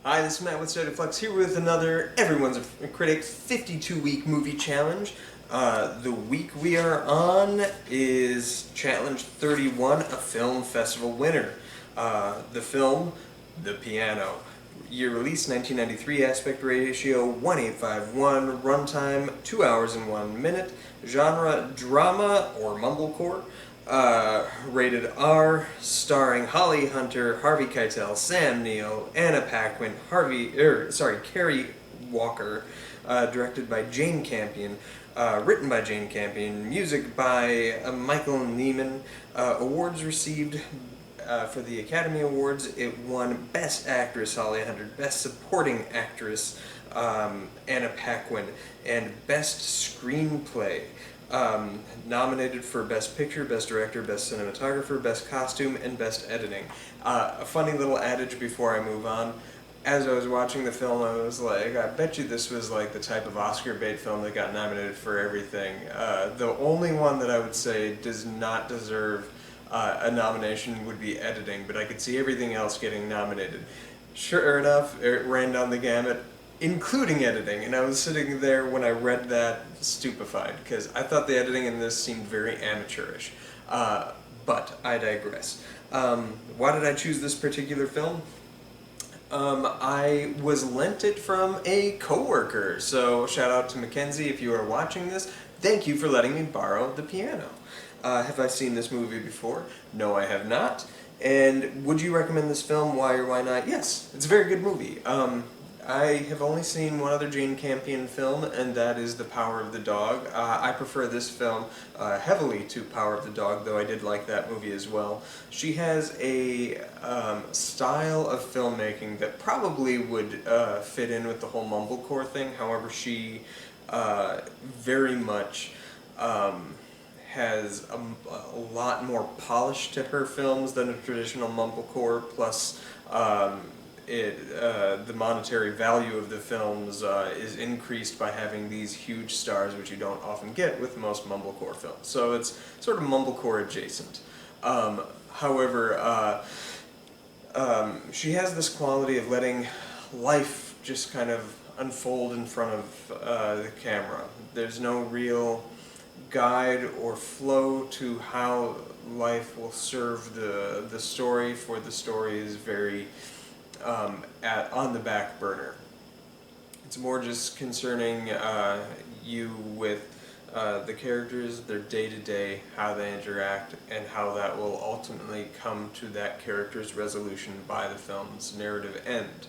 Hi, this is Matt with Flux here with another Everyone's a Critic 52-week movie challenge. The week we are on is Challenge 31, a film festival winner. The film, The Piano. Year release 1993, aspect ratio 1851, runtime 2 hours and 1 minute, genre drama or mumblecore. Rated R, starring Holly Hunter, Harvey Keitel, Sam Neill, Anna Paquin, Carrie Walker, directed by Jane Campion, written by Jane Campion, music by Michael Nyman. Awards received for the Academy Awards. It won Best Actress Holly Hunter, Best Supporting Actress Anna Paquin, and Best Screenplay. Nominated for Best Picture, Best Director, Best Cinematographer, Best Costume, and Best Editing. A funny little adage before I move on. As I was watching the film, I was like, I bet you this was like the type of Oscar bait film that got nominated for everything. The only one that I would say does not deserve a nomination would be editing, but I could see everything else getting nominated. Sure enough, it ran down the gamut, including editing, and I was sitting there when I read that stupefied, because I thought the editing in this seemed very amateurish. But I digress. Why did I choose this particular film? I was lent it from a coworker, so shout out to Mackenzie if you are watching this. Thank you for letting me borrow The Piano. Have I seen this movie before? No, I have not. And would you recommend this film? Why or why not? Yes, it's a very good movie. I have only seen one other Jane Campion film, and that is The Power of the Dog. I prefer this film heavily to Power of the Dog, though I did like that movie as well. She has a style of filmmaking that probably would fit in with the whole mumblecore thing. However, she very much has a lot more polish to her films than a traditional mumblecore, plus the monetary value of the films is increased by having these huge stars, which you don't often get with most mumblecore films. So it's sort of mumblecore adjacent. However, she has this quality of letting life just kind of unfold in front of the camera. There's no real guide or flow to how life will serve the story, for the story is very on the back burner. It's more just concerning you with the characters, their day-to-day, how they interact, and how that will ultimately come to that character's resolution by the film's narrative end.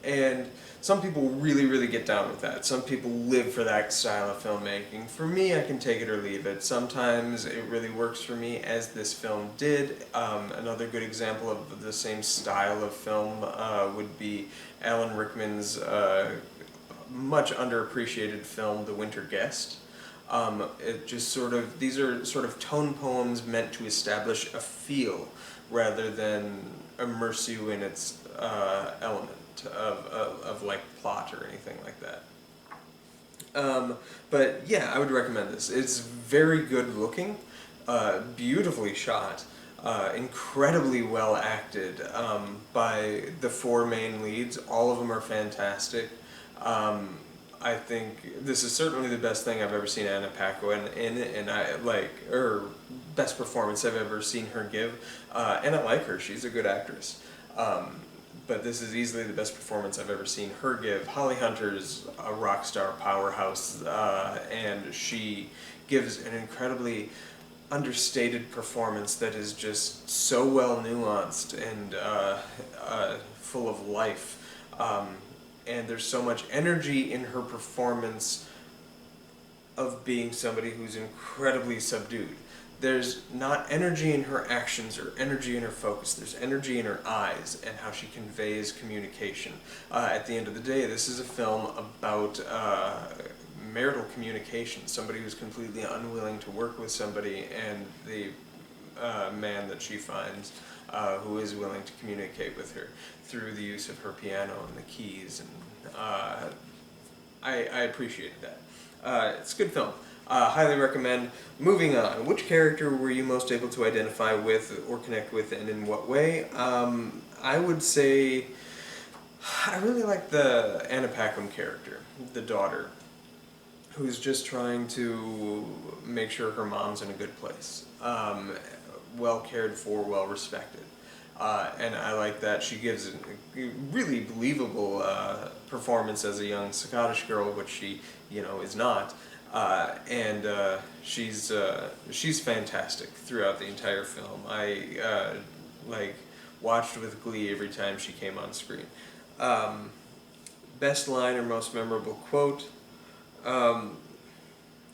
And some people really, really get down with that. Some people live for that style of filmmaking. For me, I can take it or leave it. Sometimes it really works for me, as this film did. Another good example of the same style of film would be Alan Rickman's much underappreciated film, The Winter Guest. It just sort of, these are sort of tone poems meant to establish a feel rather than immerse you in its element of like plot or anything like that. But yeah, I would recommend this. It's very good looking, beautifully shot, incredibly well acted by the four main leads. All of them are fantastic. I think this is certainly the best thing I've ever seen Anna Paquin in, and best performance I've ever seen her give. And I like her; she's a good actress. But this is easily the best performance I've ever seen her give. Holly Hunter's a rock star powerhouse, and she gives an incredibly understated performance that is just so well nuanced and full of life. And there's so much energy in her performance of being somebody who's incredibly subdued. There's not energy in her actions or energy in her focus. There's energy in her eyes and how she conveys communication. At the end of the day, this is a film about marital communication. Somebody who's completely unwilling to work with somebody, and the man that she finds who is willing to communicate with her through the use of her piano and the keys. And I appreciated that. It's a good film. Highly recommend. Moving on, which character were you most able to identify with or connect with, and in what way? I would say I really like the Anna Paquin character, the daughter, who's just trying to make sure her mom's in a good place, well cared for, well respected. And I like that she gives a really believable performance as a young Scottish girl, which she, is not. And she's fantastic throughout the entire film. I like watched with glee every time she came on screen. Best line or most memorable quote. I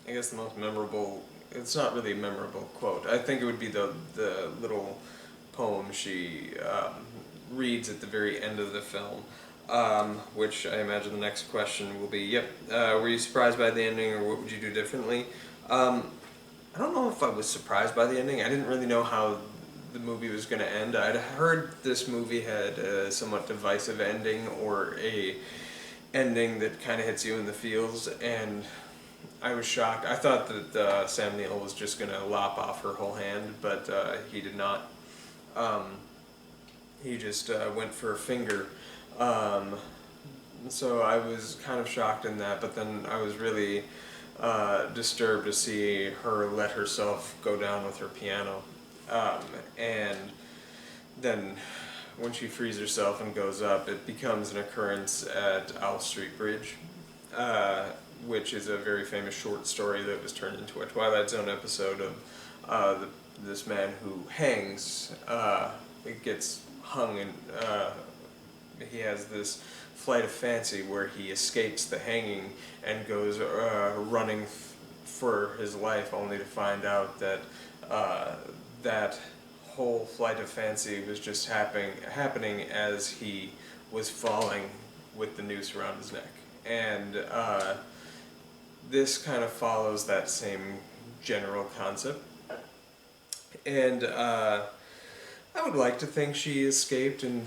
guess the most memorable. It's not really a memorable quote. I think it would be the little poem she reads at the very end of the film, which I imagine the next question will be, yep, were you surprised by the ending, or what would you do differently? I don't know if I was surprised by the ending. I didn't really know how the movie was going to end. I'd heard this movie had a somewhat divisive ending, or a ending that kind of hits you in the feels, and I was shocked. I thought that Sam Neill was just going to lop off her whole hand, but he did not. He just went for a finger. So I was kind of shocked in that, but then I was really disturbed to see her let herself go down with her piano. And then when she frees herself and goes up, it becomes an occurrence at Owl Street Bridge, which is a very famous short story that was turned into a Twilight Zone episode of this man who hangs. It gets hung, and he has this flight of fancy where he escapes the hanging and goes running for his life, only to find out that that whole flight of fancy was just happening as he was falling with the noose around his neck. And this kind of follows that same general concept. And I would like to think she escaped and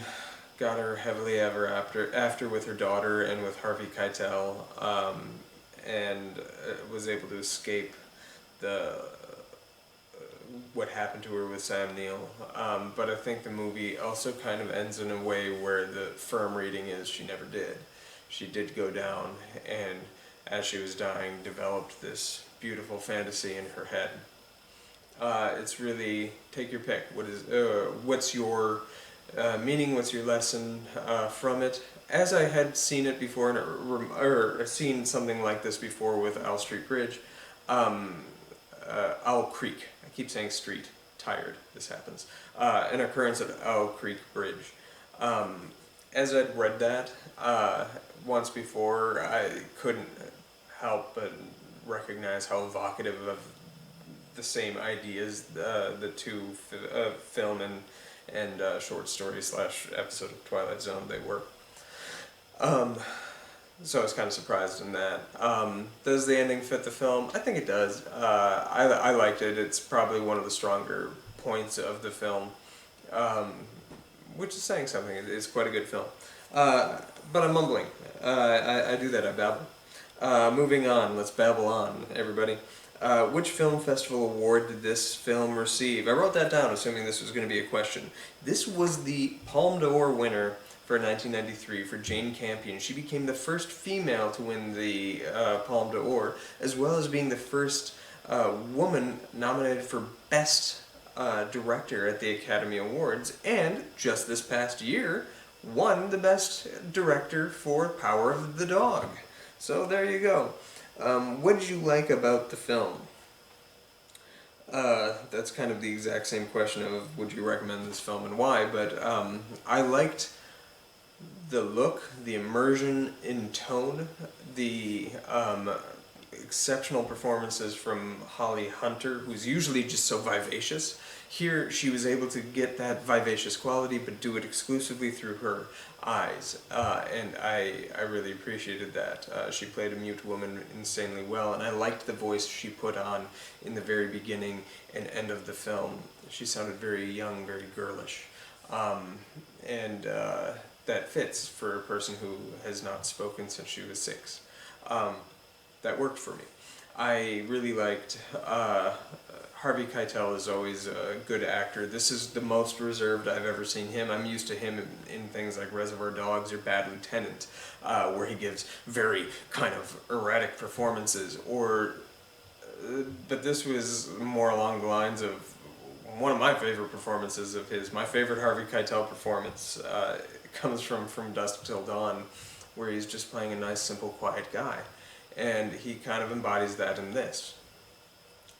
got her happily ever after with her daughter and with Harvey Keitel, and was able to escape what happened to her with Sam Neill. But I think the movie also kind of ends in a way where the firm reading is she never did. She did go down, and as she was dying, developed this beautiful fantasy in her head. It's really, take your pick. What's your meaning? What's your lesson from it? As I had seen it before, or seen something like this before with Owl Street Bridge, Owl Creek. I keep saying street. Tired. This happens. An occurrence at Owl Creek Bridge. As I'd read that once before, I couldn't help but recognize how evocative of the same ideas the two film and short story / episode of Twilight Zone they were. So I was kind of surprised in that. Does the ending fit the film? I think it does. I liked it. It's probably one of the stronger points of the film, which is saying something. It's quite a good film. But I'm mumbling. I do that. I babble. Moving on. Let's babble on, everybody. Which film festival award did this film receive? I wrote that down, assuming this was going to be a question. This was the Palme d'Or winner for 1993 for Jane Campion. She became the first female to win the Palme d'Or, as well as being the first woman nominated for Best Director at the Academy Awards, and just this past year won the Best Director for Power of the Dog. So there you go. What did you like about the film? That's kind of the exact same question of would you recommend this film and why, but I liked the look, the immersion in tone, the exceptional performances from Holly Hunter, who's usually just so vivacious. Here she was able to get that vivacious quality but do it exclusively through her eyes, and I really appreciated that. She played a mute woman insanely well, and I liked the voice she put on in the very beginning and end of the film. She sounded very young, very girlish, and that fits for a person who has not spoken since she was 6. That worked for me. I really liked Harvey Keitel is always a good actor. This is the most reserved I've ever seen him. I'm used to him in things like Reservoir Dogs or Bad Lieutenant, where he gives very kind of erratic performances. But this was more along the lines of one of my favorite performances of his. My favorite Harvey Keitel performance comes from Dusk Till Dawn, where he's just playing a nice, simple, quiet guy. And he kind of embodies that in this.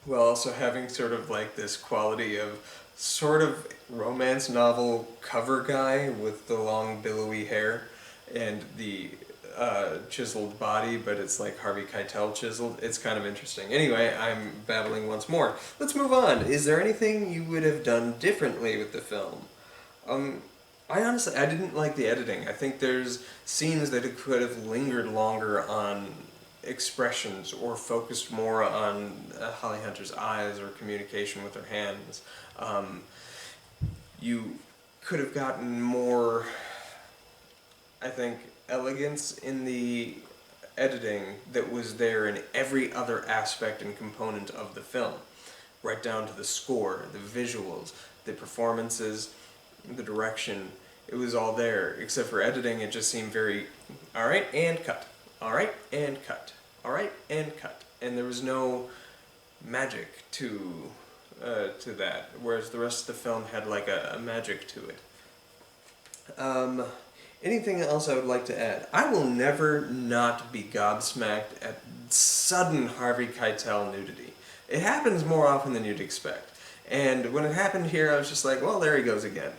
While also having sort of like this quality of sort of romance novel cover guy with the long billowy hair and the chiseled body, but it's like Harvey Keitel chiseled. It's kind of interesting. Anyway, I'm babbling once more. Let's move on. Is there anything you would have done differently with the film? I didn't like the editing. I think there's scenes that it could have lingered longer on expressions or focused more on Holly Hunter's eyes or communication with her hands. You could have gotten more, I think, elegance in the editing that was there in every other aspect and component of the film, right down to the score, the visuals, the performances, the direction. It was all there, except for editing. It just seemed very, all right, and cut, all right, and cut, all right, and cut, and there was no magic to that, whereas the rest of the film had like a magic to it. Anything else I would like to add? I will never not be gobsmacked at sudden Harvey Keitel nudity. It happens more often than you'd expect. And when it happened here, I was just like, well, there he goes again.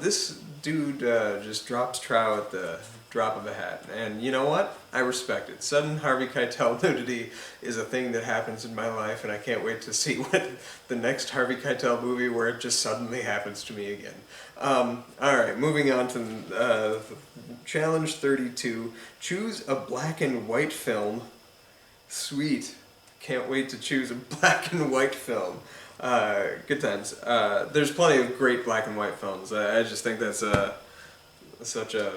This dude just drops trow at the drop of a hat. And you know what? I respect it. Sudden Harvey Keitel nudity is a thing that happens in my life, and I can't wait to see what the next Harvey Keitel movie where it just suddenly happens to me again. Alright, moving on to Challenge 32. Choose a black and white film. Sweet. Can't wait to choose a black and white film. Good times. There's plenty of great black and white films. I just think that's such a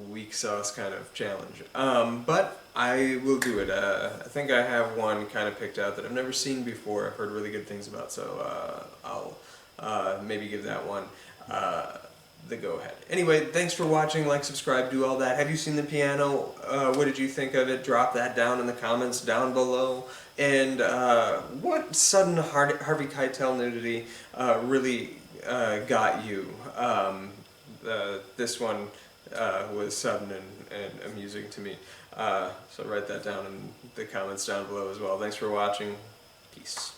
weak sauce kind of challenge. But I will do it. I think I have one kind of picked out that I've never seen before. I've heard really good things about, so I'll maybe give that one the go-ahead. Anyway, thanks for watching. Like, subscribe, do all that. Have you seen the piano? What did you think of it? Drop that down in the comments down below. And what sudden Harvey Keitel nudity really got you? This one was sudden and amusing to me. So write that down in the comments down below as well. Thanks for watching. Peace.